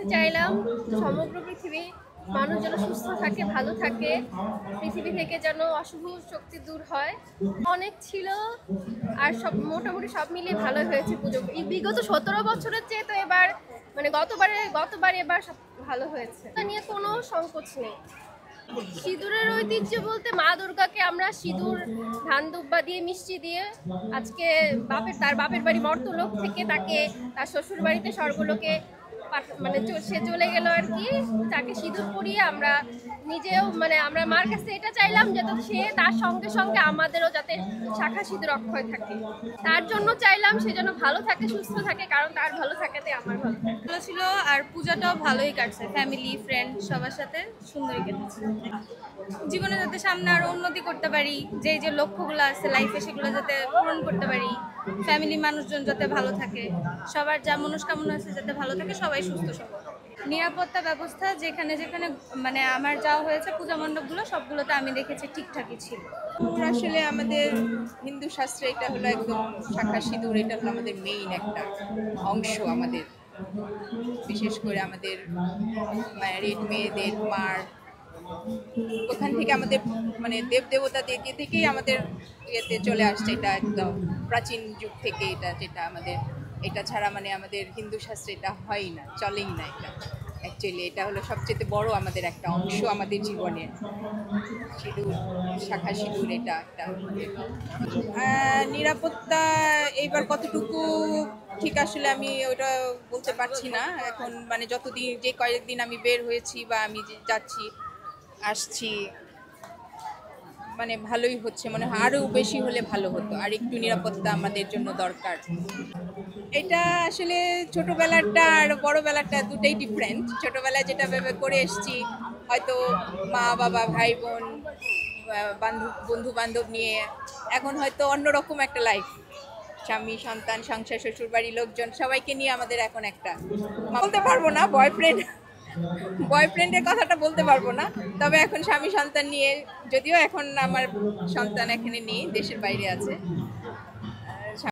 কাছে চাইলাম সমগ্র পৃথিবী মানুষ যেন সুস্থ থাকে, ভালো থাকে, পৃথিবী থেকে যেন অশুভ শক্তি দূর হয়। অনেক ছিল, আর সব মোটামুটি সব মিলিয়ে ভালো হয়েছে পুজো। এই বিগত 17 বছরের চেয়ে তো এবার মানে গতবার এবার সব ভালো হয়েছে, তা নিয়ে কোনো সংকোচ নেই। সিঁদুরের ঐতিহ্য বলতে মা দুর্গাকে আমরা সিঁদুর, ধান দুব্বা দিয়ে, মিষ্টি দিয়ে আজকে তার বাপের বাড়ি মর্তলোক থেকে তাকে তার শ্বশুর বাড়িতে স্বর্গলোকে মানে সে চলে গেল আর কি। তাকে সিঁদুর পরিয়ে আমরা নিজেও মানে আমরা মার কাছে এটা চাইলাম যাতে সে তার সঙ্গে সঙ্গে আমাদেরও যাতে শাখা সিঁদুর অক্ষয় থাকে, তার জন্য চাইলাম সে যেন ভালো থাকে, সুস্থ থাকে, কারণ তার ভালো থাকাতে আমার ভালো ছিল। আর পূজাটাও ভালোই কাটছে, ফ্যামিলি ফ্রেন্ড সবার সাথে সুন্দরই কেটেছে। জীবনে যাতে সামনে আরো উন্নতি করতে পারি, যে যে লক্ষ্যগুলো আছে লাইফে সেগুলো যাতে পূরণ করতে পারি, ফ্যামিলি মানুষজন যাতে ভালো থাকে, সবার যা মনস্কামনা আছে যাতে ভালো থাকে, সবাই সুস্থ সবল। নিরাপত্তা ব্যবস্থা যেখানে যেখানে মানে আমার যাওয়া হয়েছে পূজা মণ্ডপগুলো সবগুলোতে আমি দেখেছি ঠিকঠাকই ছিল। আসলে আমাদের হিন্দু শাস্ত্রে এটা হলো একদম শাখা সিঁদুর, এটা হলো আমাদের মেইন একটা অংশ। আমাদের বিশেষ করে আমাদের ম্যারিড মেয়েদের মার ওখান থেকে আমাদের মানে দেবদেবতা দিকে থেকেই আমাদের ইয়েতে চলে আসছে। এটা একদম প্রাচীন যুগ থেকে এটা, যেটা আমাদের এটা ছাড়া মানে আমাদের হিন্দু শাস্ত্রে এটা হয়ই না, চলেই না। এটা অ্যাকচুয়ালি এটা হলো সবচেয়ে বড় আমাদের একটা অংশ আমাদের জীবনের। সিঁদুর, শাখা সিঁদুর এটা একটা নিরাপত্তা এইবার কতটুকু ঠিক আসলে আমি ওটা বলতে পারছি না এখন। মানে যতদিন যে কয়েকদিন আমি বের হয়েছি বা আমি যাচ্ছি আসছি, মানে ভালোই হচ্ছে, মনে হয় আরও বেশি হলে ভালো হতো, আর একটু নিরাপত্তা আমাদের জন্য দরকার। এটা আসলে ছোটোবেলাটা আর বড়োবেলাটা দুটোই ডিফারেন্ট। ছোটোবেলায় যেটা ভেবে করে এসছি, হয়তো মা বাবা ভাই বোন বন্ধু বান্ধব নিয়ে, এখন হয়তো অন্যরকম একটা লাইফ, স্বামী সন্তান সংসার শ্বশুরবাড়ির লোকজন সবাইকে নিয়ে আমাদের এখন একটা, বলতে পারবো না বয়ফ্রেন্ডের কথাটা বলতে পারবো না, তবে এখন স্বামী সন্তান নিয়ে, যদিও এখন আমার সন্তান এখানে নেই, দেশের বাইরে আছে,